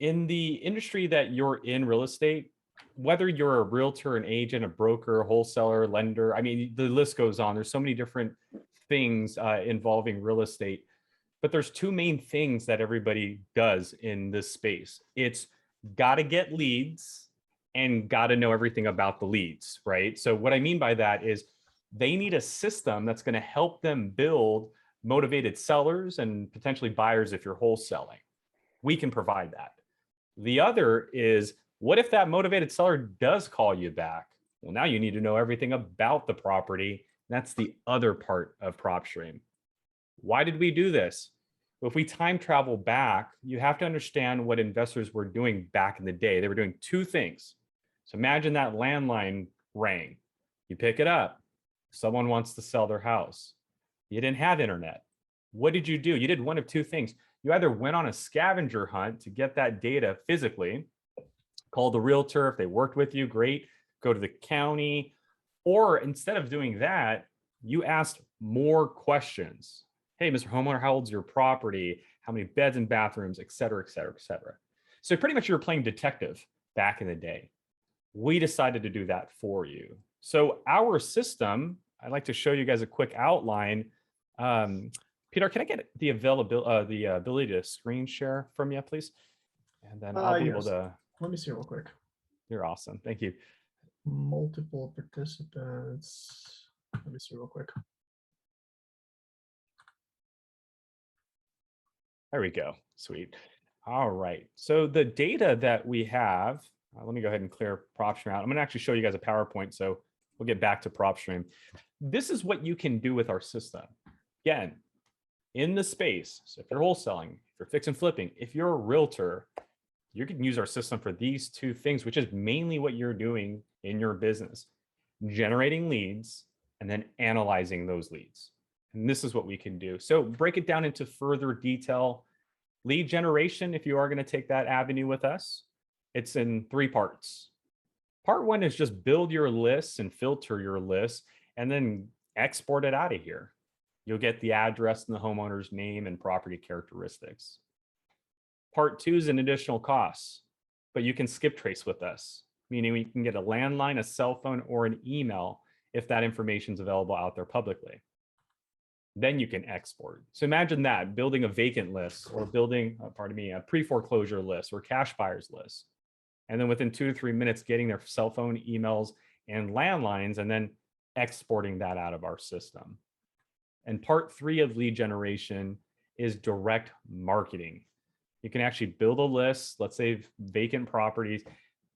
in the industry that you're in, real estate, whether you're a realtor, an agent, a broker, a wholesaler, lender, I mean, the list goes on. There's so many different things involving real estate, but there's two main things that everybody does in this space. It's got to get leads and got to know everything about the leads, right? So what I mean by that is they need a system that's going to help them build motivated sellers and potentially buyers if you're wholesaling. We can provide that. The other is, what if that motivated seller does call you back? Well, now you need to know everything about the property. That's the other part of PropStream. Why did we do this? Well, if we time travel back, you have to understand what investors were doing back in the day. They were doing two things. So imagine that landline rang. You pick it up. Someone wants to sell their house. You didn't have internet. What did you do? You did one of two things. You either went on a scavenger hunt to get that data physically, called the realtor. If they worked with you, great. Go to the county. Or instead of doing that, you asked more questions. Hey, Mr. Homeowner, how old's your property? How many beds and bathrooms, et cetera, et cetera, et cetera. So pretty much you were playing detective back in the day. We decided to do that for you. So our system, I'd like to show you guys a quick outline. Peter, can I get the ability to screen share from you, please? And then I'll be able to. Let me see real quick. You're awesome. Thank you. Multiple participants. Let me see real quick. There we go. Sweet. All right. So the data that we have, let me go ahead and clear PropStream out. I'm going to actually show you guys a PowerPoint, so we'll get back to PropStream. This is what you can do with our system. Again, in the space, so if you're wholesaling, if you're fix and flipping, if you're a realtor, you can use our system for these two things, which is mainly what you're doing in your business, generating leads and then analyzing those leads. And this is what we can do. So break it down into further detail. Lead generation, if you are going to take that avenue with us, it's in three parts. Part one is just build your lists and filter your lists and then export it out of here. You'll get the address and the homeowner's name and property characteristics. Part two is an additional cost, but you can skip trace with us, meaning you can get a landline, a cell phone, or an email if that information is available out there publicly. Then you can export. So imagine that, building a vacant list or building, a pre-foreclosure list or cash buyers list. And then within 2 to 3 minutes, getting their cell phone, emails, and landlines, and then exporting that out of our system. And part three of lead generation is direct marketing. You can actually build a list, let's say vacant properties,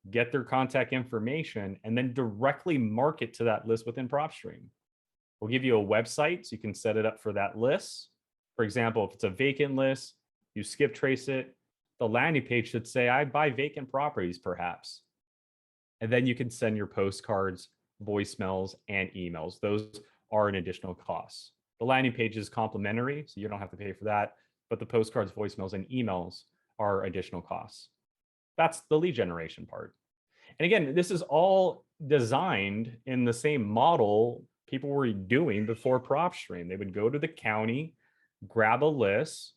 get their contact information, and then directly market to that list within PropStream. We'll give you a website so you can set it up for that list. For example, if it's a vacant list, you skip trace it. The landing page should say, I buy vacant properties, perhaps. And then you can send your postcards, voicemails, and emails. Those are an additional cost. The landing page is complimentary, so you don't have to pay for that. But the postcards, voicemails, and emails are additional costs. That's the lead generation part. And again, this is all designed in the same model people were doing before PropStream. They would go to the county, grab a list.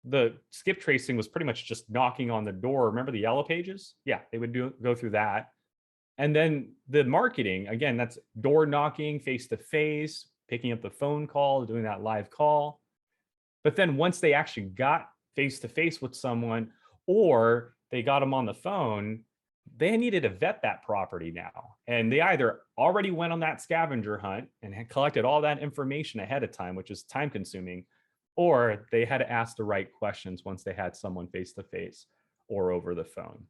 The skip tracing was pretty much just knocking on the door. Remember the yellow pages? Yeah, they would go through that. And then the marketing, again, that's door knocking, face-to-face, picking up the phone call, doing that live call. But then once they actually got face-to-face with someone or they got them on the phone, they needed to vet that property now. And they either already went on that scavenger hunt and had collected all that information ahead of time, which is time consuming, or they had to ask the right questions once they had someone face-to-face or over the phone.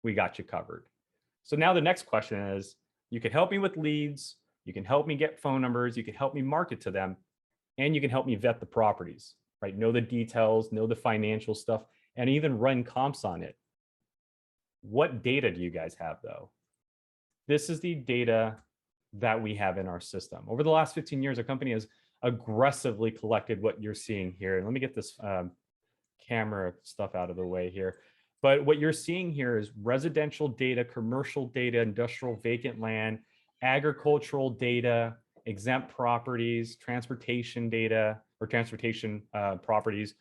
We got you covered. So now the next question is, you can help me with leads, you can help me get phone numbers, you can help me market to them, and you can help me vet the properties, right? Know the details, know the financial stuff, and even run comps on it. What data do you guys have though? This is the data that we have in our system. Over the last 15 years, our company has aggressively collected what you're seeing here. And let me get this camera stuff out of the way here. But what you're seeing here is residential data, commercial data, industrial vacant land, agricultural data, exempt properties, transportation data, or transportation properties.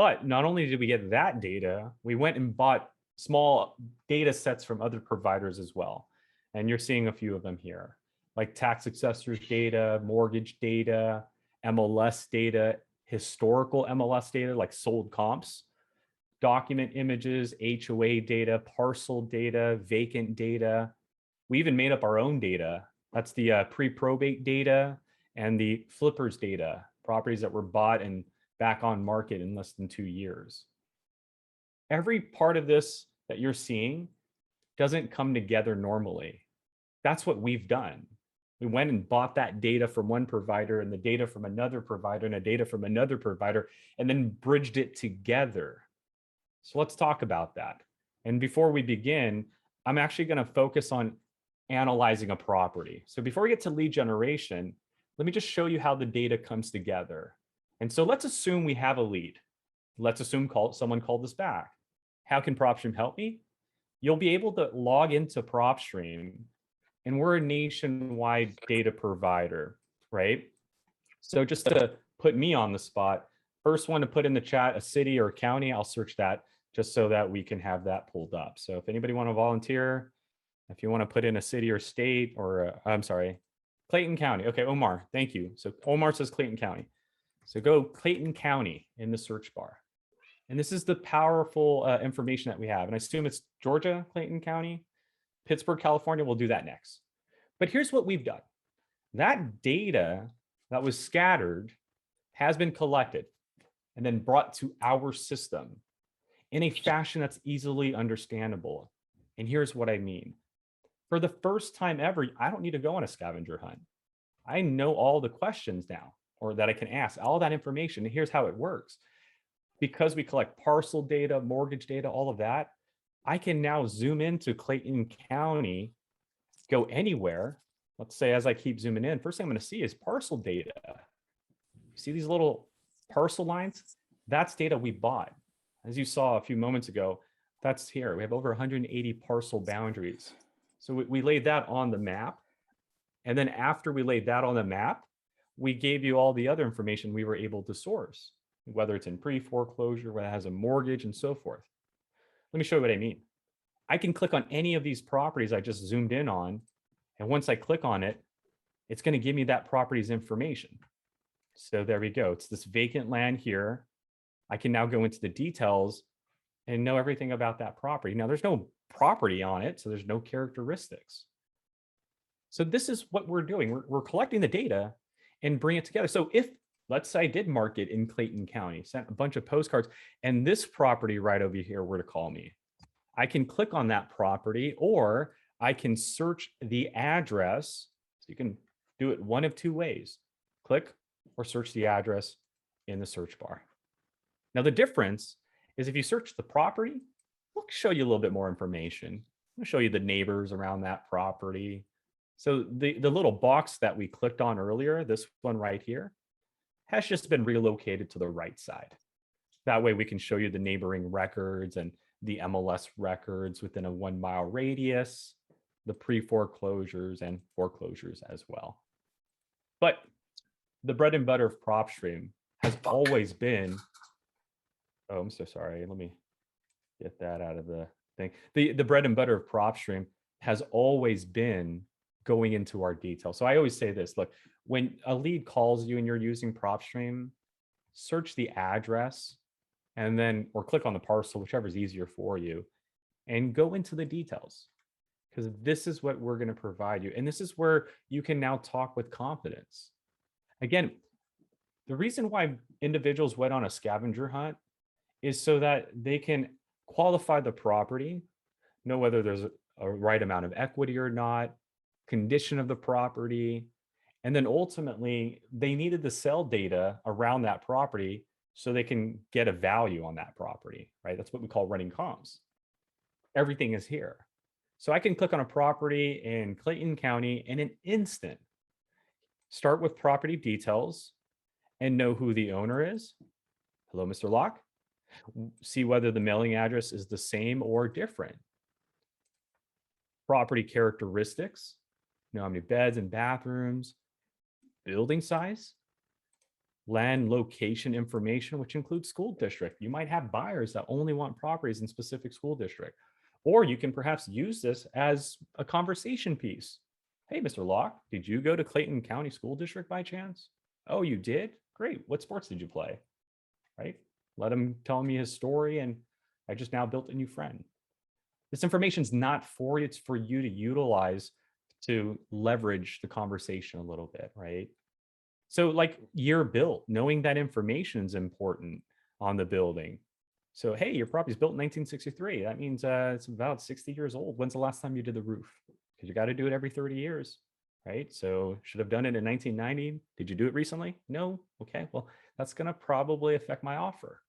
But not only did we get that data, we went and bought small data sets from other providers as well. And you're seeing a few of them here, like tax assessors data, mortgage data, MLS data, historical MLS data, like sold comps, document images, HOA data, parcel data, vacant data. We even made up our own data. That's the pre-probate data and the flippers data, properties that were bought and back on market in less than 2 years. Every part of this that you're seeing doesn't come together normally. That's what we've done. We went and bought that data from one provider and the data from another provider and the data from another provider, and then bridged it together. So let's talk about that. And before we begin, I'm actually going to focus on analyzing a property. So before we get to lead generation, let me just show you how the data comes together. And so let's assume we have a lead. Let's assume someone called us back. How can PropStream help me? You'll be able to log into PropStream, and we're a nationwide data provider, right? So just to put me on the spot, first one to put in the chat, a city or a county, I'll search that just so that we can have that pulled up. So if anybody want to volunteer, if you want to put in a city or state, or I'm sorry, Clayton County. Okay, Omar, thank you. So Omar says Clayton County. So go Clayton County in the search bar. And this is the powerful information that we have. And I assume it's Georgia, Clayton County, Pittsburgh, California. We'll do that next. But here's what we've done. That data that was scattered has been collected and then brought to our system in a fashion that's easily understandable. And here's what I mean. For the first time ever, I don't need to go on a scavenger hunt. I know all the questions now, or that I can ask, all that information. And here's how it works. Because we collect parcel data, mortgage data, all of that, I can now zoom into Clayton County, go anywhere. Let's say as I keep zooming in, first thing I'm going to see is parcel data. See these little parcel lines? That's data we bought. As you saw a few moments ago, that's here. We have over 180 parcel boundaries. So we laid that on the map. And then after we laid that on the map, we gave you all the other information we were able to source, whether it's in pre-foreclosure, whether it has a mortgage, and so forth. Let me show you what I mean. I can click on any of these properties I just zoomed in on. And once I click on it, it's going to give me that property's information. So there we go. It's this vacant land here. I can now go into the details and know everything about that property. Now, there's no property on it, so there's no characteristics. So this is what we're doing. We're collecting the data and bring it together. So if, let's say I did market in Clayton County, sent a bunch of postcards, and this property right over here were to call me, I can click on that property, or I can search the address. So you can do it one of two ways. Click or search the address in the search bar. Now, the difference is if you search the property, we'll show you a little bit more information. We'll show you the neighbors around that property. So the little box that we clicked on earlier, this one right here, has just been relocated to the right side. That way we can show you the neighboring records and the MLS records within a 1 mile radius, the pre-foreclosures and foreclosures as well. But the bread and butter of PropStream has always been, oh, I'm so sorry. Let me get that out of the thing. The bread and butter of PropStream has always been going into our detail. So I always say this, look, when a lead calls you and you're using PropStream, search the address and then, or click on the parcel, whichever is easier for you, and go into the details, because this is what we're going to provide you. And this is where you can now talk with confidence. Again, the reason why individuals went on a scavenger hunt is so that they can qualify the property, know whether there's a right amount of equity or not, condition of the property, and then ultimately they needed the sell data around that property so they can get a value on that property, right? That's what we call running comps. Everything is here. So I can click on a property in Clayton County in an instant, start with property details and know who the owner is. Hello, Mr. Locke. See whether the mailing address is the same or different. Property characteristics, know how many beds and bathrooms, building size, land location information, which includes school district. You might have buyers that only want properties in specific school district. Or you can perhaps use this as a conversation piece. Hey, Mr. Locke, did you go to Clayton County School District by chance? Oh, you did? Great. What sports did you play? Right? Let him tell me his story, and I just now built a new friend. This information is not for you, it's for you to utilize to leverage the conversation a little bit, right? So like year built, knowing that information is important on the building. So, hey, your property's built in 1963. That means it's about 60 years old. When's the last time you did the roof? Because you got to do it every 30 years, right? So should have done it in 1990. Did you do it recently? No. Okay, well, that's going to probably affect my offer.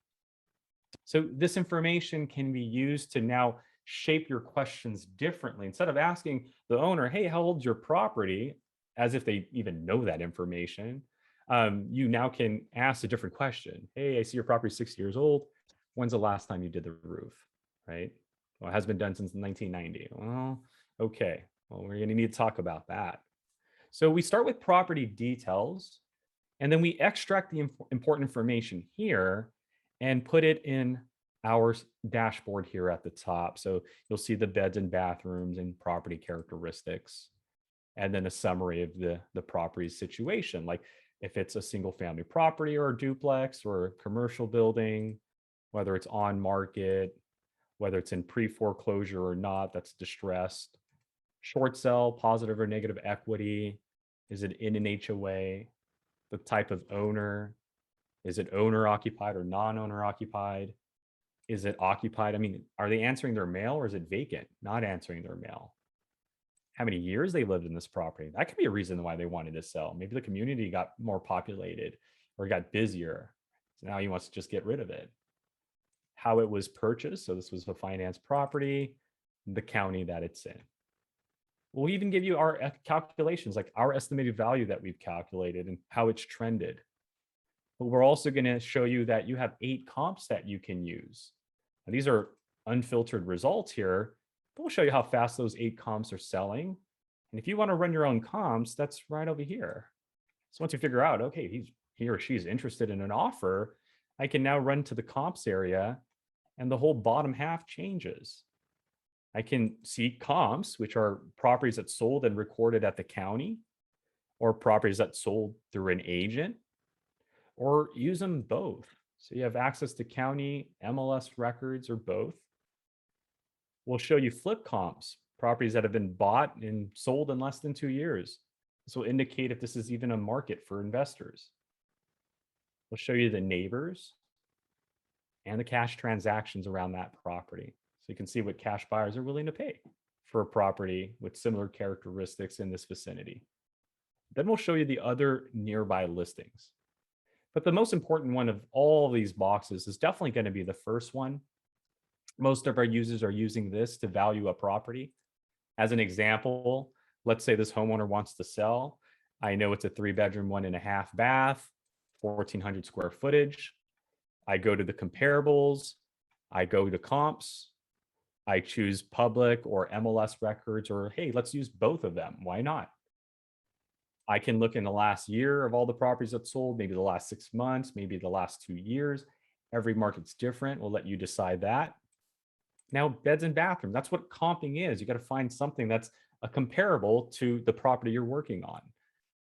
So this information can be used to now shape your questions differently. Instead of asking the owner, hey, how old's your property? As if they even know that information, you now can ask a different question. Hey, I see your property is 60 years old. When's the last time you did the roof, right? Well, it has been done since 1990. Well, okay. Well, we're gonna need to talk about that. So we start with property details, and then we extract the important information here and put it in our dashboard here at the top. So you'll see the beds and bathrooms and property characteristics, and then a summary of the property's situation. Like if it's a single family property or a duplex or a commercial building, whether it's on market, whether it's in pre-foreclosure or not, that's distressed, short sell, positive or negative equity, is it in an HOA, the type of owner, is it owner occupied or non-owner occupied, is it occupied? I mean, are they answering their mail or is it vacant, not answering their mail? How many years they lived in this property? That could be a reason why they wanted to sell. Maybe the community got more populated or got busier. So now he wants to just get rid of it. How it was purchased. So this was a finance property, the county that it's in. We'll even give you our calculations, like our estimated value that we've calculated and how it's trended. But we're also going to show you that you have 8 comps that you can use. Now, these are unfiltered results here, but we'll show you how fast those 8 comps are selling. And if you want to run your own comps, that's right over here. So once you figure out, okay, he or she's interested in an offer, I can now run to the comps area and the whole bottom half changes. I can see comps, which are properties that sold and recorded at the county, or properties that sold through an agent, or use them both. So you have access to county, MLS records, or both. We'll show you flip comps, properties that have been bought and sold in less than 2 years. This will indicate if this is even a market for investors. We'll show you the neighbors and the cash transactions around that property. So you can see what cash buyers are willing to pay for a property with similar characteristics in this vicinity. Then we'll show you the other nearby listings. But the most important one of all of these boxes is definitely going to be the first one. Most of our users are using this to value a property. As an example, let's say this homeowner wants to sell. I know it's a 3-bedroom, 1.5 bath, 1,400 square footage. I go to the comparables. I go to comps. I choose public or MLS records, or hey, let's use both of them. Why not? I can look in the last year of all the properties that sold, maybe the last 6 months, maybe the last 2 years. Every market's different. We'll let you decide that. Now, beds and bathrooms, that's what comping is. You got to find something that's a comparable to the property you're working on.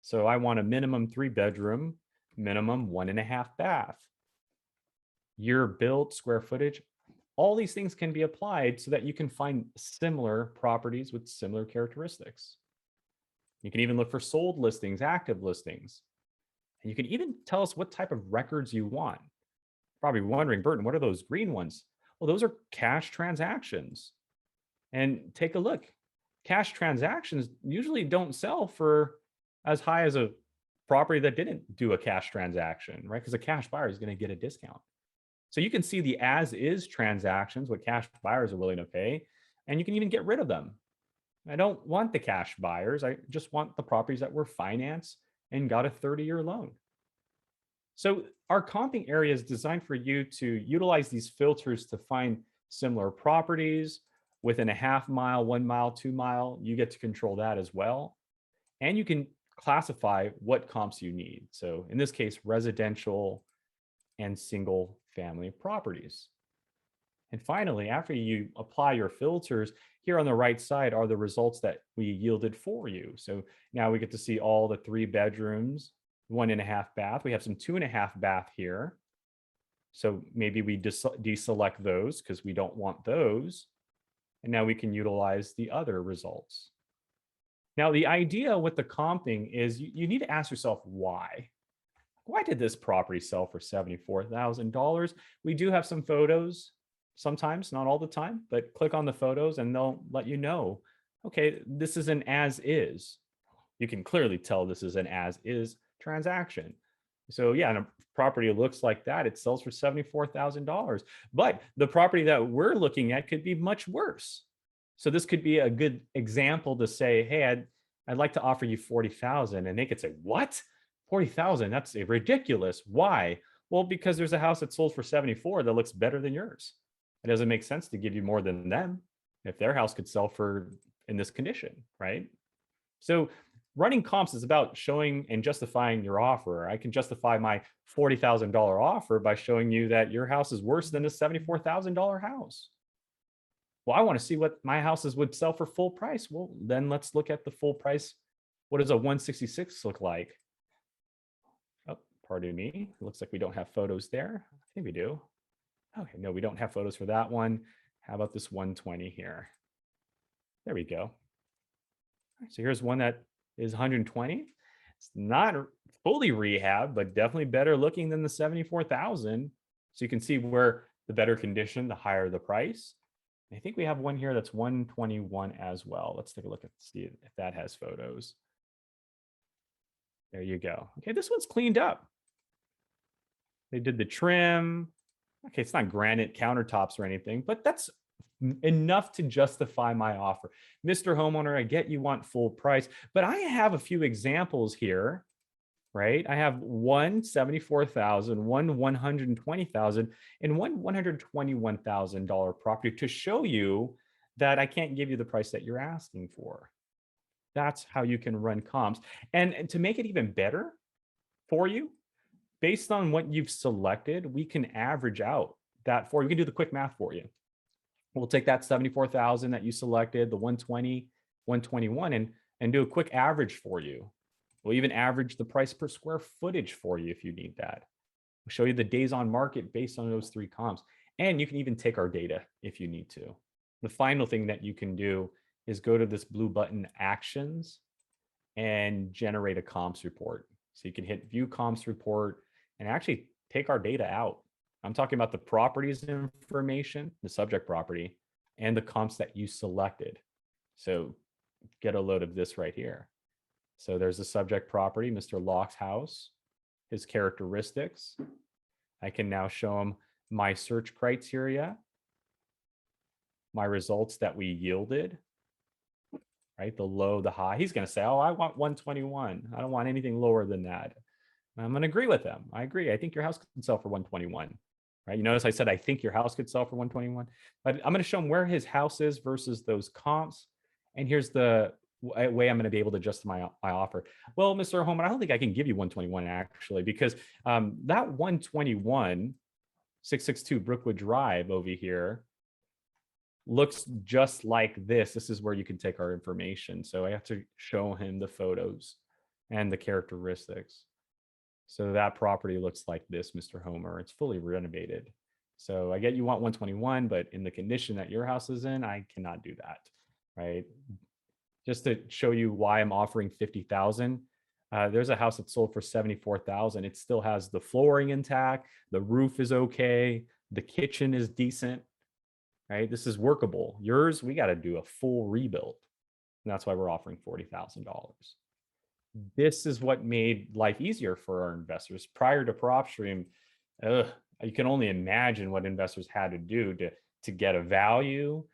So I want a minimum 3-bedroom, minimum 1.5 bath. Year built, square footage. All these things can be applied so that you can find similar properties with similar characteristics. You can even look for sold listings, active listings. And you can even tell us what type of records you want. Probably wondering, Burton, what are those green ones? Well, those are cash transactions. And take a look. Cash transactions usually don't sell for as high as a property that didn't do a cash transaction, right? Because a cash buyer is going to get a discount. So you can see the as-is transactions, what cash buyers are willing to pay, and you can even get rid of them. I don't want the cash buyers. I just want the properties that were financed and got a 30-year loan. So our comping area is designed for you to utilize these filters to find similar properties within a 1/2 mile, 1 mile, 2 mile. You get to control that as well. And you can classify what comps you need. So in this case, residential and single family properties. And finally, after you apply your filters, here on the right side are the results that we yielded for you. So now we get to see all the 3 bedrooms, 1.5 bath. We have some 2.5 bath here. So maybe we deselect those because we don't want those. And now we can utilize the other results. Now, the idea with the comping is you need to ask yourself why. Why did this property sell for $74,000? We do have some photos sometimes, not all the time, but click on the photos and they'll let you know, okay, this is an as is. You can clearly tell this is an as is transaction. So yeah, and a property looks like that. It sells for $74,000, but the property that we're looking at could be much worse. So this could be a good example to say, hey, I'd like to offer you 40,000, and they could say, what? 40,000? That's ridiculous. Why? Well, because there's a house that sold for 74 that looks better than yours. It doesn't make sense to give you more than them if their house could sell for in this condition, right? So running comps is about showing and justifying your offer. I can justify my $40,000 offer by showing you that your house is worse than a $74,000 house. Well, I want to see what my houses would sell for full price. Well, then let's look at the full price. What does a 166 look like? Oh, pardon me. It looks like we don't have photos there. I think we do. Okay, no, we don't have photos for that one. How about this 120 here? There we go. So here's one that is 120. It's not fully rehab, but definitely better looking than the 74,000. So you can see where the better condition, the higher the price. I think we have one here that's 121 as well. Let's take a look and see if that has photos. There you go. Okay, this one's cleaned up. They did the trim. Okay, it's not granite countertops or anything, but that's enough to justify my offer. Mr. Homeowner, I get you want full price, but I have a few examples here, right? I have one 74,000, one 120,000, and one $121,000 property to show you that I can't give you the price that you're asking for. That's how you can run comps. And to make it even better for you, based on what you've selected, we can average out that for you. We can do the quick math for you. We'll take that 74,000 that you selected, the 120, 121, and do a quick average for you. We'll even average the price per square footage for you if you need that. We'll show you the days on market based on those 3 comps. And you can even take our data if you need to. The final thing that you can do is go to this blue button, Actions, and generate a comps report. So you can hit View Comps Report and actually take our data out. I'm talking about the properties information, the subject property, and the comps that you selected. So get a load of this right here. So there's the subject property, Mr. Locke's house, his characteristics. I can now show him my search criteria, my results that we yielded, right? The low, the high. He's going to say, oh, I want 121. I don't want anything lower than that. I'm going to agree with him. I agree. I think your house could sell for 121. Right? You notice I said I think your house could sell for 121, but I'm going to show him where his house is versus those comps. And here's the way I'm going to be able to justify my offer. Well, Mr. Homeowner, I don't think I can give you 121 actually, because that 121 662 Brookwood Drive over here looks just like this. This is where you can take our information. So I have to show him the photos and the characteristics. So that property looks like this, Mr. Homer. It's fully renovated. So I get you want 121, but in the condition that your house is in, I cannot do that, right? Just to show you why I'm offering 50,000. There's a house that sold for 74,000. It still has the flooring intact. The roof is okay. The kitchen is decent, right? This is workable. Yours, we got to do a full rebuild. And that's why we're offering $40,000. This is what made life easier for our investors. Prior to PropStream, you can only imagine what investors had to do to get a value,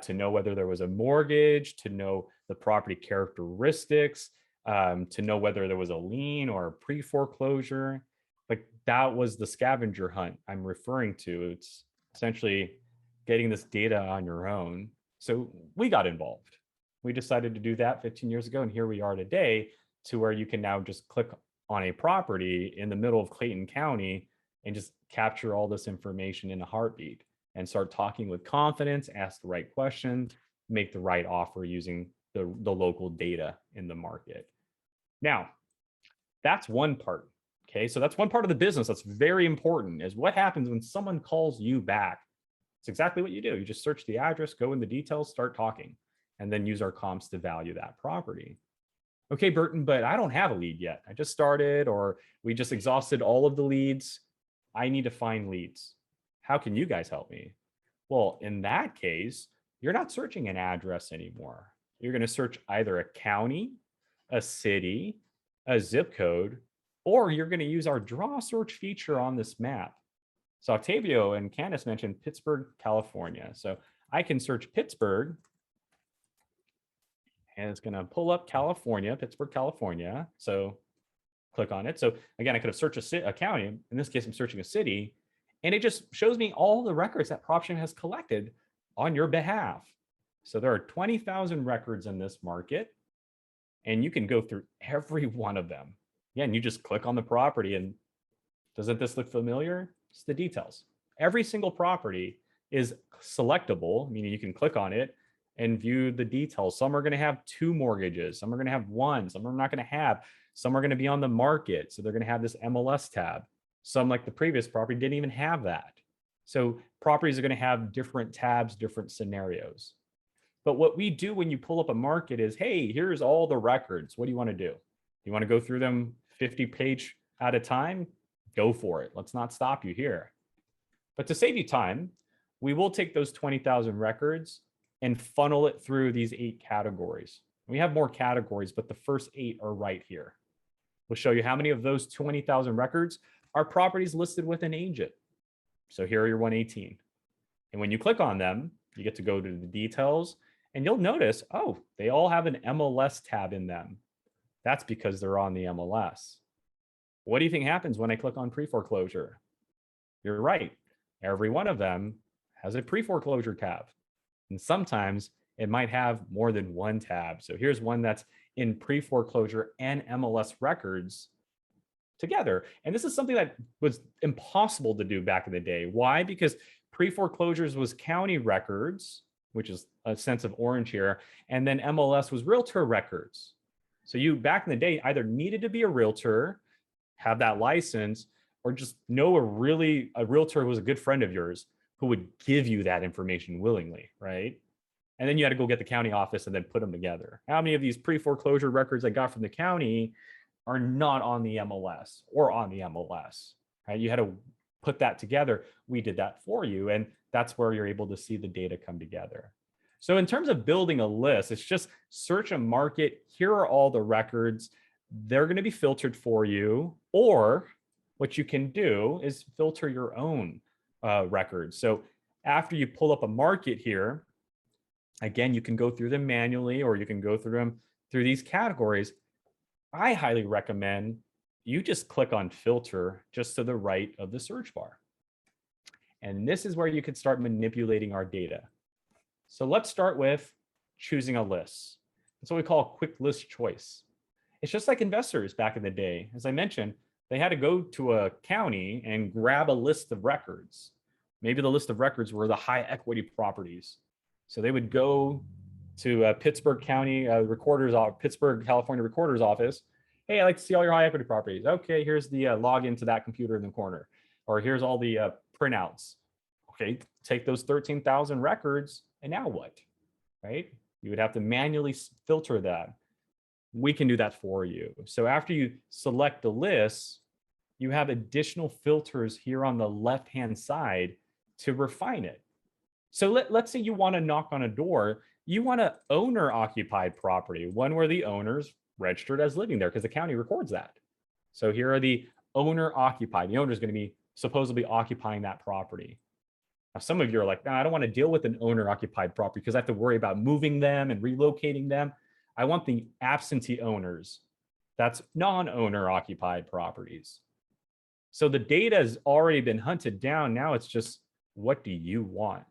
to know whether there was a mortgage, to know the property characteristics, to know whether there was a lien or a pre-foreclosure. Like that was the scavenger hunt I'm referring to. It's essentially getting this data on your own. So we got involved. We decided to do that 15 years ago, and here we are today. to where you can now just click on a property in the middle of Clayton County and just capture all this information in a heartbeat and start talking with confidence, ask the right questions, make the right offer using the local data in the market. Now, that's one part. Okay, so that's one part of the business that's very important, is what happens when someone calls you back. It's exactly what you do. You just search the address, go in the details, start talking, and then use our comps to value that property. Okay, Burton, but I don't have a lead yet. I just started, or we just exhausted all of the leads. I need to find leads. How can you guys help me? Well, in that case, you're not searching an address anymore. You're going to search either a county, a city, a zip code, or you're going to use our draw search feature on this map. So Octavio and Candace mentioned Pittsburgh, California. So I can search Pittsburgh, and it's going to pull up California, Pittsburgh, California. So click on it. So again, I could have searched a county. In this case, I'm searching a city, and it just shows me all the records that PropStream has collected on your behalf. So there are 20,000 records in this market, and you can go through every one of them. Again, you just click on the property, and doesn't this look familiar? It's the details. Every single property is selectable, meaning you can click on it and view the details. Some are going to have 2 mortgages. Some are going to have 1. Some are not going to have. Some are going to be on the market. So they're going to have this MLS tab. Some, like the previous property, didn't even have that. So properties are going to have different tabs, different scenarios. But what we do when you pull up a market is, hey, here's all the records. What do you want to do? You want to go through them 50 page at a time? Go for it. Let's not stop you here. But to save you time, we will take those 20,000 records and funnel it through these 8 categories. We have more categories, but the first 8 are right here. We'll show you how many of those 20,000 records are properties listed with an agent. So here are your 118. And when you click on them, you get to go to the details, and you'll notice, oh, they all have an MLS tab in them. That's because they're on the MLS. What do you think happens when I click on pre-foreclosure? You're right. Every one of them has a pre-foreclosure tab. And sometimes it might have more than one tab. So here's one that's in pre-foreclosure and MLS records together. And this is something that was impossible to do back in the day. Why? Because pre-foreclosures was county records, which is a sense of orange here, and then MLS was realtor records. So you, back in the day, either needed to be a realtor, have that license, or just know a realtor who was a good friend of yours who would give you that information willingly, right? And then you had to go get the county office and then put them together. How many of these pre-foreclosure records I got from the county are not on the MLS or on the MLS, right? You had to put that together. We did that for you. And that's where you're able to see the data come together. So in terms of building a list, it's just search a market. Here are all the records. They're going to be filtered for you. Or what you can do is filter your own records. So after you pull up a market here, again, you can go through them manually, or you can go through them through these categories. I highly recommend you just click on filter just to the right of the search bar. And this is where you can start manipulating our data. So let's start with choosing a list. That's what we call a quick list choice. It's just like investors back in the day. As I mentioned, they had to go to a county and grab a list of records. Maybe the list of records were the high equity properties. So they would go to Pittsburgh County Pittsburgh, California Recorder's Office. Hey, I'd like to see all your high equity properties. Okay, here's the login to that computer in the corner. Or here's all the printouts. Okay, take those 13,000 records, and now what, right? You would have to manually filter that. We can do that for you. So after you select the list, you have additional filters here on the left-hand side to refine it. So let's say you want to knock on a door. You want an owner-occupied property, one where the owner's registered as living there because the county records that. So here are the owner-occupied. The owner is going to be supposedly occupying that property. Now, some of you are like, no, I don't want to deal with an owner-occupied property because I have to worry about moving them and relocating them. I want the absentee owners. That's non-owner occupied properties. So the data has already been hunted down. Now it's just, what do you want?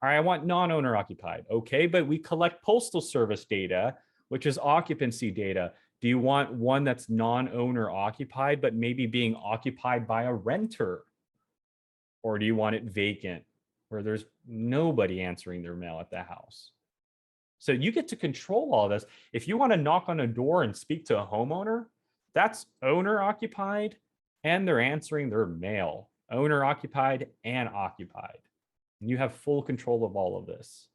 All right, I want non-owner occupied. Okay, but we collect postal service data, which is occupancy data. Do you want one that's non-owner occupied, but maybe being occupied by a renter? Or do you want it vacant, where there's nobody answering their mail at the house? So you get to control all this. If you want to knock on a door and speak to a homeowner, that's owner occupied and they're answering their mail, owner occupied and occupied. And you have full control of all of this.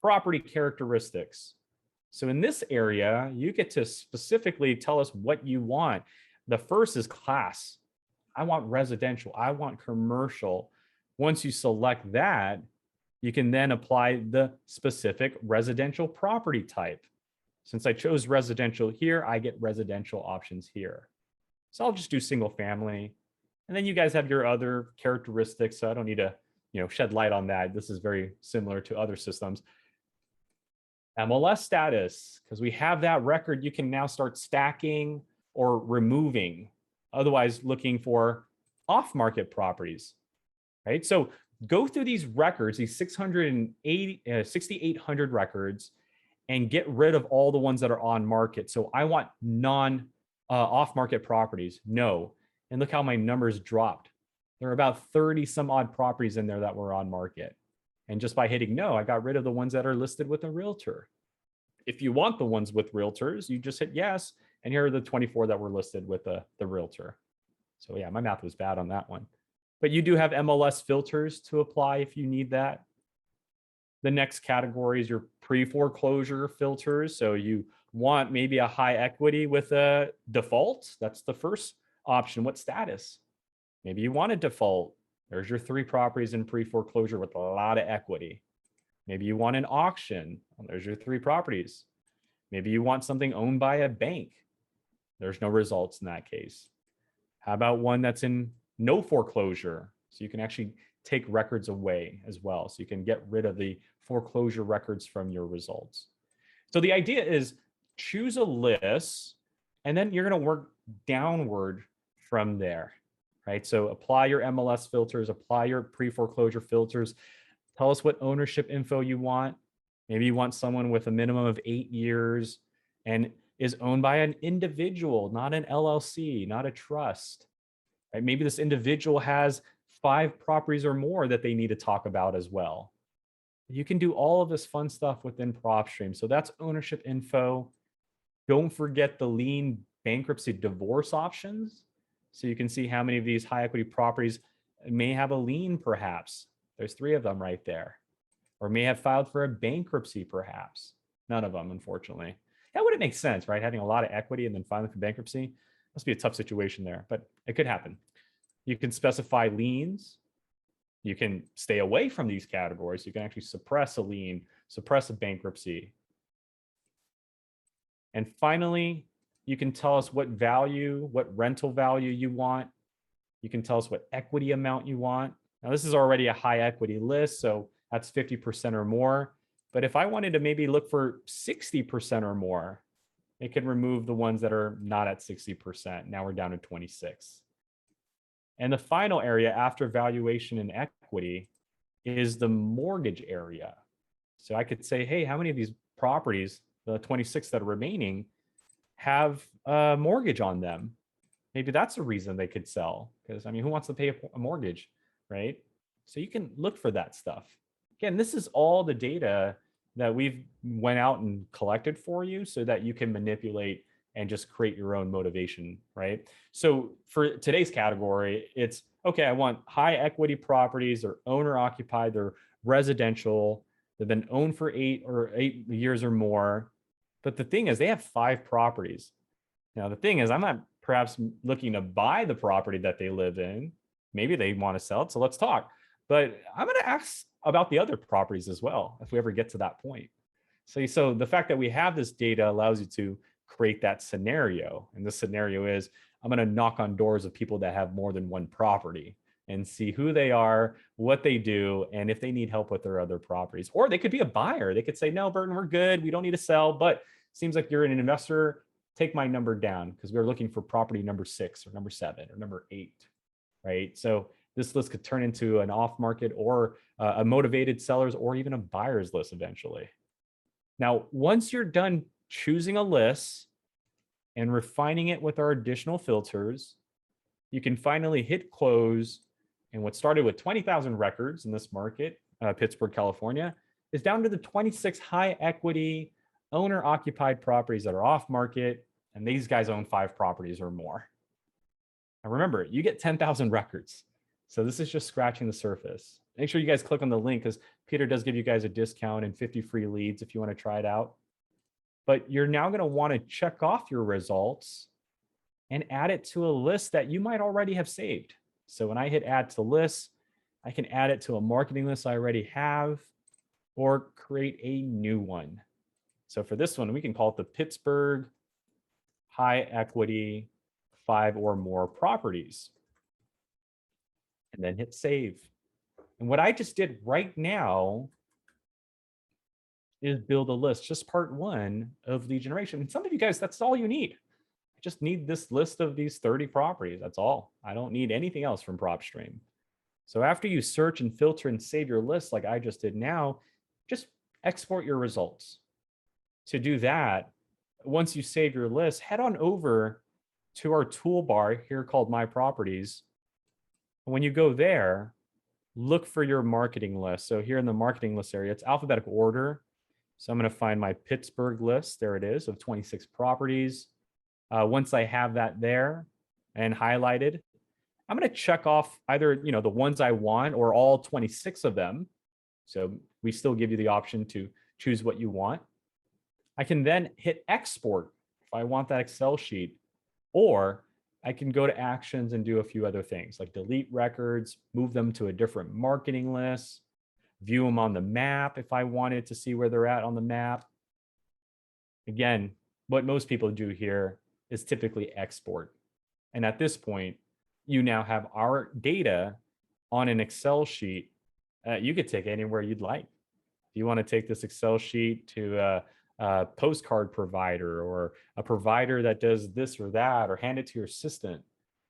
Property characteristics. So in this area, you get to specifically tell us what you want. The first is class. I want residential. I want commercial. Once you select that, you can then apply the specific residential property type. Since I chose residential here, I get residential options here. So I'll just do single family. And then you guys have your other characteristics. So I don't need to, shed light on that. This is very similar to other systems. MLS status, because we have that record, you can now start stacking or removing, otherwise looking for off-market properties, right? So go through these records, these 6,800 records, and get rid of all the ones that are on market. So I want off-market properties, no. And look how my numbers dropped. There are about 30 some odd properties in there that were on market. And just by hitting no, I got rid of the ones that are listed with a realtor. If you want the ones with realtors, you just hit yes. And here are the 24 that were listed with the realtor. So yeah, my math was bad on that one. But you do have MLS filters to apply if you need that. The next category is your pre-foreclosure filters. So you want maybe a high equity with a default. That's the first option. What status? Maybe you want a default. There's your 3 properties in pre-foreclosure with a lot of equity. Maybe you want an auction. Well, there's your 3 properties. Maybe you want something owned by a bank. There's no results in that case. How about one that's in no foreclosure? So you can actually take records away as well. So you can get rid of the foreclosure records from your results. So the idea is choose a list, and then you're going to work downward from there. Right? So apply your MLS filters, apply your pre-foreclosure filters. Tell us what ownership info you want. Maybe you want someone with a minimum of 8 years and is owned by an individual, not an LLC, not a trust. Right? Maybe this individual has 5 properties or more that they need to talk about as well. You can do all of this fun stuff within PropStream. So that's ownership info. Don't forget the lien, bankruptcy, divorce options. So you can see how many of these high equity properties may have a lien, perhaps. There's 3 of them right there. Or may have filed for a bankruptcy, perhaps. None of them, unfortunately. That wouldn't make sense, right? Having a lot of equity and then filing for bankruptcy. Must be a tough situation there, but it could happen. You can specify liens. You can stay away from these categories. You can actually suppress a lien, suppress a bankruptcy. And finally, you can tell us what value, what rental value you want. You can tell us what equity amount you want. Now, this is already a high equity list, so that's 50% or more. But if I wanted to maybe look for 60% or more, it can remove the ones that are not at 60%. Now we're down to 26. And the final area after valuation and equity is the mortgage area. So I could say, hey, how many of these properties, the 26 that are remaining, have a mortgage on them? Maybe that's a reason they could sell, because who wants to pay a mortgage, right? So you can look for that stuff. Again, this is all the data that we've went out and collected for you so that you can manipulate and just create your own motivation, right? So for today's category, it's, okay, I want high equity properties, or owner occupied, they're residential, they've been owned for 8 years or more. But the thing is, they have 5 properties. Now, the thing is, I'm not perhaps looking to buy the property that they live in. Maybe they want to sell it, so let's talk. But I'm going to ask about the other properties as well, if we ever get to that point. So the fact that we have this data allows you to create that scenario. And the scenario is, I'm going to knock on doors of people that have more than 1 property and see who they are, what they do, and if they need help with their other properties. Or they could be a buyer. They could say, no, Burton, we're good. We don't need to sell, but seems like you're an investor. Take my number down, because we're looking for property number 6 or number 7 or number 8, right? So this list could turn into an off-market or a motivated sellers or even a buyer's list eventually. Now, once you're done choosing a list, and refining it with our additional filters, you can finally hit close. And what started with 20,000 records in this market, Pittsburgh, California, is down to the 26 high equity owner occupied properties that are off market. And these guys own 5 properties or more. And remember, you get 10,000 records. So this is just scratching the surface. Make sure you guys click on the link because Peter does give you guys a discount and 50 free leads if you want to try it out. But you're now going to want to check off your results and add it to a list that you might already have saved. So when I hit add to list, I can add it to a marketing list I already have or create a new one. So for this one, we can call it the Pittsburgh High Equity 5 or more properties. And then hit save. And what I just did right now is build a list, just part 1 of lead generation. And some of you guys, that's all you need. I just need this list of these 30 properties. That's all. I don't need anything else from PropStream. So after you search and filter and save your list like I just did now, just export your results. To do that, once you save your list, head on over to our toolbar here called My Properties. When you go there, look for your marketing list. So here in the marketing list area, it's alphabetical order. So I'm going to find my Pittsburgh list. There it is of 26 properties. Once I have that there and highlighted, I'm going to check off either the ones I want or all 26 of them. So we still give you the option to choose what you want. I can then hit export if I want that Excel sheet, or I can go to actions and do a few other things like delete records, move them to a different marketing list, view them on the map if I wanted to see where they're at on the map. Again, what most people do here is typically export. And at this point, you now have our data on an Excel sheet. You could take anywhere you'd like. If you want to take this Excel sheet to a postcard provider or a provider that does this or that, or hand it to your assistant,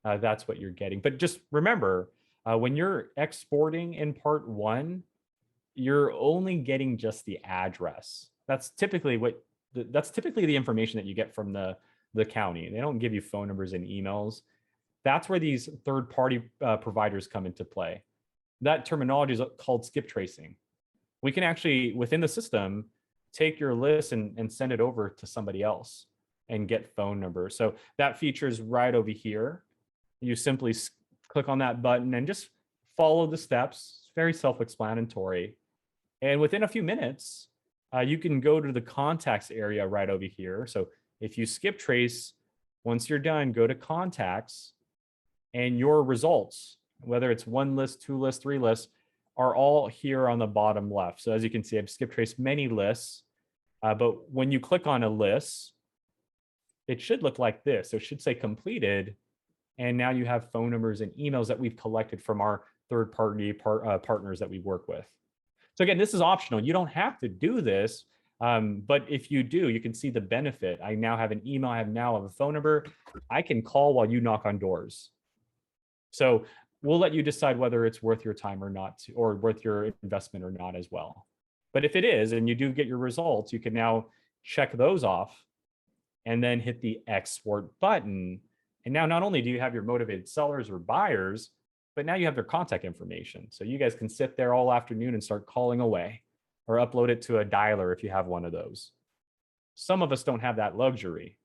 that's what you're getting. But just remember, when you're exporting in part 1, you're only getting just the address. That's typically the information that you get from the county. They don't give you phone numbers and emails. That's where these third-party providers come into play. That terminology is called skip tracing. We can actually, within the system, take your list and send it over to somebody else and get phone numbers. So that feature is right over here. You simply click on that button and just follow the steps. It's very self-explanatory. And within a few minutes, you can go to the contacts area right over here. So if you skip trace, once you're done, go to contacts, and your results, whether it's 1 list, 2 lists, 3 lists, are all here on the bottom left. So as you can see, I've skip traced many lists, but when you click on a list, it should look like this. So it should say completed, and now you have phone numbers and emails that we've collected from our third-party partners that we work with. So again, this is optional. You don't have to do this, but if you do, you can see the benefit. I now have an email. I now have a phone number. I can call while you knock on doors. So we'll let you decide whether it's worth your time or not, or worth your investment or not as well. But if it is, and you do get your results, you can now check those off and then hit the export button. And now not only do you have your motivated sellers or buyers, but now you have their contact information. So you guys can sit there all afternoon and start calling away, or upload it to a dialer if you have one of those. Some of us don't have that luxury.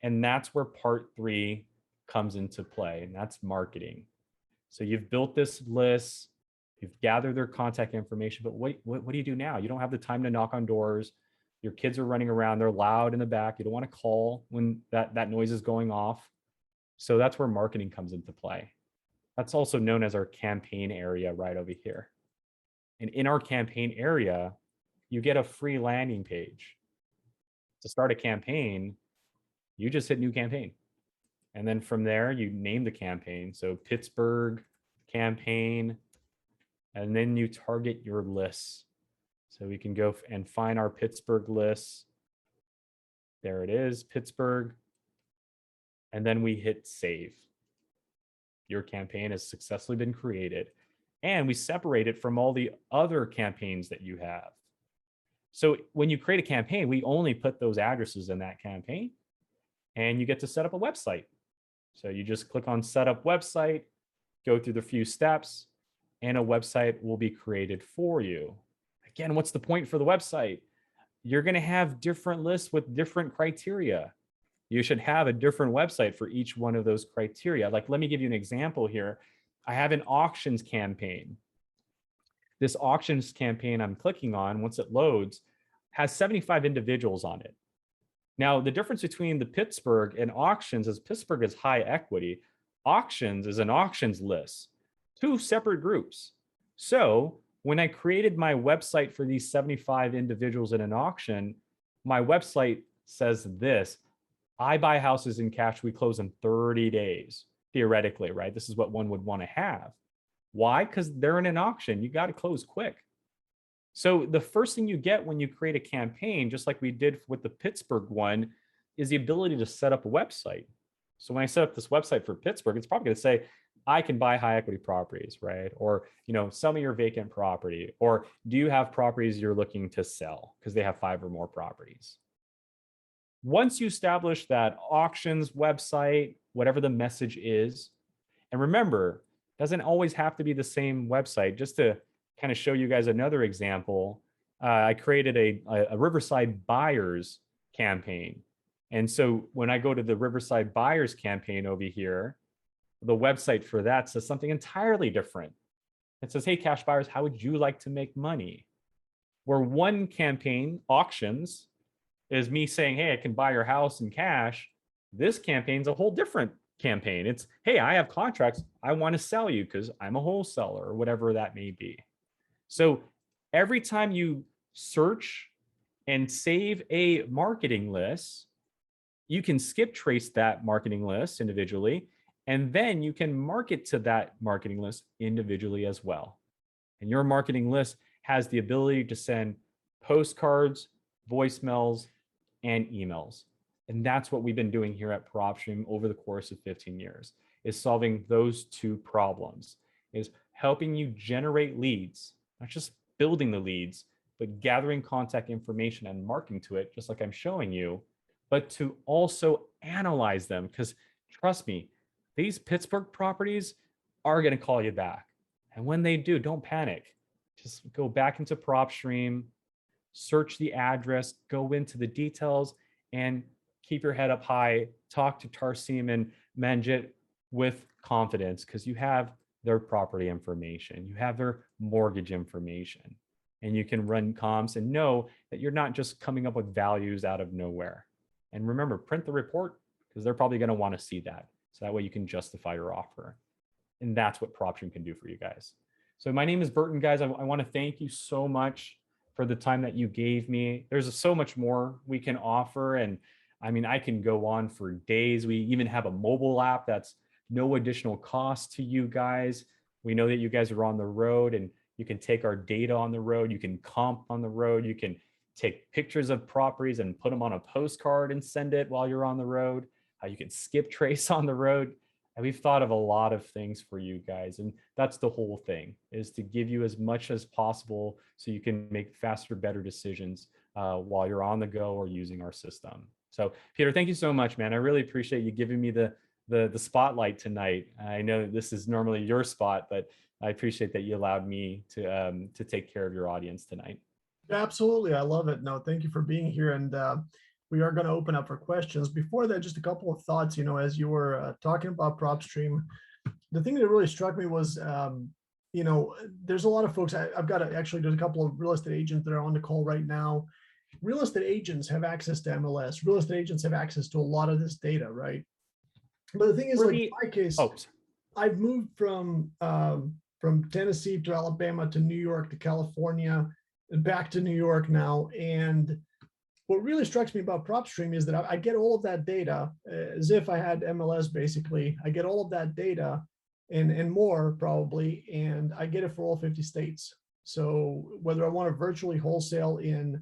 And that's where part 3 comes into play, and that's marketing. So you've built this list, you've gathered their contact information, but what do you do now? You don't have the time to knock on doors. Your kids are running around, they're loud in the back. You don't want to call when that noise is going off. So that's where marketing comes into play. That's also known as our campaign area right over here. And in our campaign area, you get a free landing page. To start a campaign, you just hit new campaign. And then from there, you name the campaign. So Pittsburgh campaign, and then you target your lists. So we can go and find our Pittsburgh lists. There it is, Pittsburgh. And then we hit save. Your campaign has successfully been created. And we separate it from all the other campaigns that you have. So when you create a campaign, we only put those addresses in that campaign. and you get to set up a website. So you just click on set up website, go through the few steps, and a website will be created for you. Again, what's the point for the website? You're going to have different lists with different criteria. You should have a different website for each one of those criteria. Like, let me give you an example here. I have an auctions campaign. This auctions campaign I'm clicking on, once it loads, has 75 individuals on it. Now, the difference between the Pittsburgh and auctions is Pittsburgh is high equity. Auctions is an auctions list, two separate groups. So when I created my website for these 75 individuals in an auction, my website says this: I buy houses in cash, we close in 30 days, theoretically, right? This is what one would want to have. Why? Because they're in an auction. You got to close quick. So the first thing you get when you create a campaign, just like we did with the Pittsburgh one, is the ability to set up a website. So when I set up this website for Pittsburgh, it's probably going to say, I can buy high equity properties, right? Or, sell me your vacant property. Or do you have properties you're looking to sell? Because they have 5 or more properties. Once you establish that auctions website, whatever the message is, and remember, it doesn't always have to be the same website. Just to kind of show you guys another example, I created a Riverside Buyers campaign. And so when I go to the Riverside Buyers campaign over here, the website for that says something entirely different. It says, hey, cash buyers, how would you like to make money? Where one campaign, auctions, is me saying, hey, I can buy your house in cash. This campaign's a whole different campaign. It's, hey, I have contracts. I want to sell you because I'm a wholesaler, or whatever that may be. So every time you search and save a marketing list, you can skip trace that marketing list individually, and then you can market to that marketing list individually as well. And your marketing list has the ability to send postcards, voicemails, and emails. And that's what we've been doing here at PropStream over the course of 15 years, is solving those two problems, is helping you generate leads, not just building the leads, but gathering contact information and marketing to it, just like I'm showing you, but to also analyze them. Because trust me, these Pittsburgh properties are going to call you back. And when they do, don't panic. Just go back into PropStream, search the address, go into the details, and keep your head up high. Talk to Tarsim and Manjit with confidence, because you have their property information, you have their mortgage information, and you can run comps and know that you're not just coming up with values out of nowhere. And remember, print the report, because they're probably going to want to see that. So that way you can justify your offer. And that's what PropStream can do for you guys. So my name is Burton, guys. I want to thank you so much for the time that you gave me. There's so much more we can offer. And I mean, I can go on for days. We even have a mobile app that's no additional cost to you guys. We know that you guys are on the road, and you can take our data on the road. You can comp on the road. You can take pictures of properties and put them on a postcard and send it while you're on the road. You can skip trace on the road. And we've thought of a lot of things for you guys. And that's the whole thing, is to give you as much as possible so you can make faster, better decisions while you're on the go or using our system. So Peter, thank you so much, man. I really appreciate you giving me the spotlight tonight. I know this is normally your spot, but I appreciate that you allowed me to take care of your audience tonight. Absolutely. I love it. No, thank you for being here. And we are going to open up for questions. Before that, just a couple of thoughts, as you were talking about PropStream, the thing that really struck me was, there's a lot of folks, I've got actually, there's a couple of real estate agents that are on the call right now. Real estate agents have access to MLS. Real estate agents have access to a lot of this data, right? But the thing is, like in my case, I've moved from Tennessee to Alabama to New York to California and back to New York now. And what really strikes me about PropStream is that I get all of that data as if I had MLS, basically. I get all of that data and more probably, and I get it for all 50 states. So whether I want to virtually wholesale in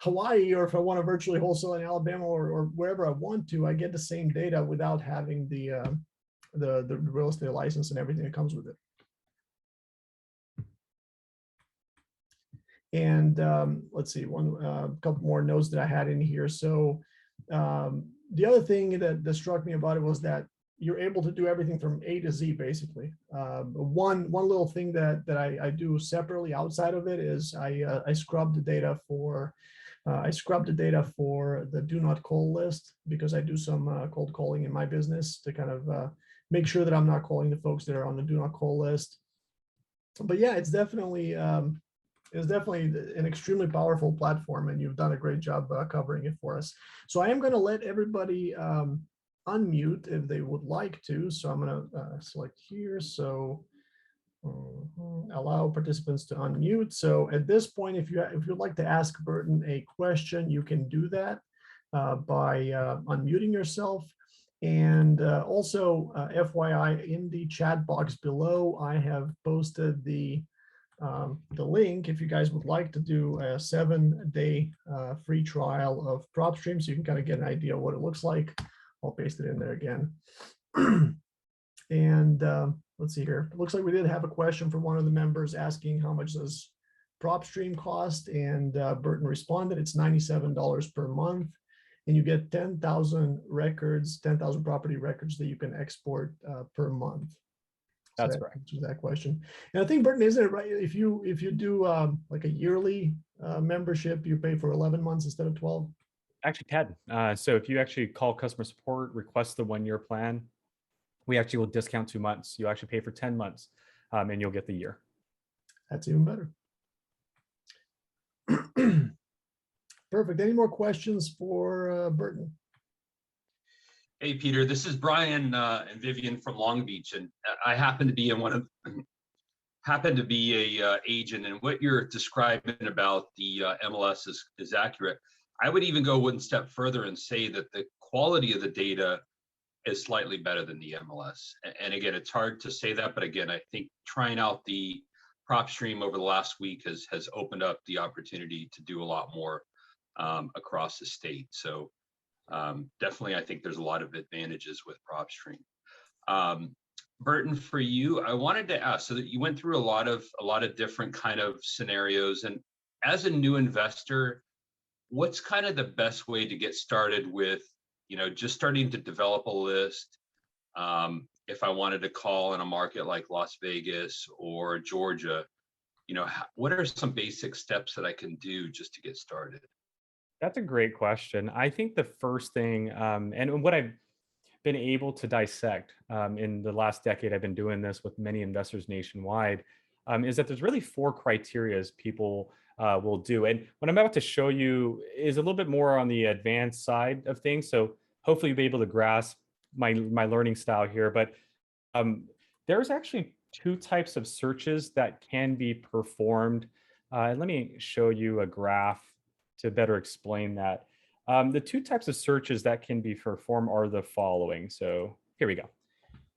Hawaii, or if I want to virtually wholesale in Alabama, or wherever I want to, I get the same data without having the real estate license and everything that comes with it. And let's see, a couple more notes that I had in here. So the other thing that struck me about it was that you're able to do everything from A to Z, basically. One little thing that I do separately outside of it is I scrub the data for the do not call list, because I do some cold calling in my business to kind of make sure that I'm not calling the folks that are on the do not call list. But yeah, it's definitely an extremely powerful platform, and you've done a great job covering it for us. So I am going to let everybody unmute if they would like to. So I'm going to select here. So allow participants to unmute. So at this point, if you'd like to ask Burton a question, you can do that by unmuting yourself. And also, FYI, in the chat box below, I have posted the link if you guys would like to do a 7-day free trial of PropStream, so you can kind of get an idea of what it looks like. I'll paste it in there again. And let's see here. It looks like we did have a question from one of the members asking how much does PropStream cost, and Burton responded, it's $97 per month, and you get 10,000 records, 10,000 property records that you can export per month. That's So correct. answers that question. And I think, Burton, isn't it right? If you do like a yearly membership, you pay for 11 months instead of 12. Actually, 10. So if you actually call customer support, request the 1-year plan, we actually will discount 2 months. You actually pay for 10 months, and you'll get the year. That's even better. Perfect. Any more questions for Burton? Hey, Peter, this is Brian and Vivian from Long Beach, and I happen to be a agent, and what you're describing about the MLS is accurate. I would even go one step further and say that the quality of the data is slightly better than the MLS. And again, it's hard to say that, but again, I think trying out the PropStream over the last week has opened up the opportunity to do a lot more across the state. So definitely, I think there's a lot of advantages with PropStream. Burton, for you, I wanted to ask, so that you went through a lot of different kind of scenarios, and as a new investor, what's kind of the best way to get started with, just starting to develop a list? If I wanted to call in a market like Las Vegas or Georgia, what are some basic steps that I can do just to get started? That's a great question. I think the first thing, and what I've been able to dissect in the last decade, I've been doing this with many investors nationwide, is that there's really 4 criteria people will do. And what I'm about to show you is a little bit more on the advanced side of things. So hopefully you'll be able to grasp my learning style here. But there's actually 2 types of searches that can be performed. Let me show you a graph to better explain that. The 2 types of searches that can be performed are the following. So here we go.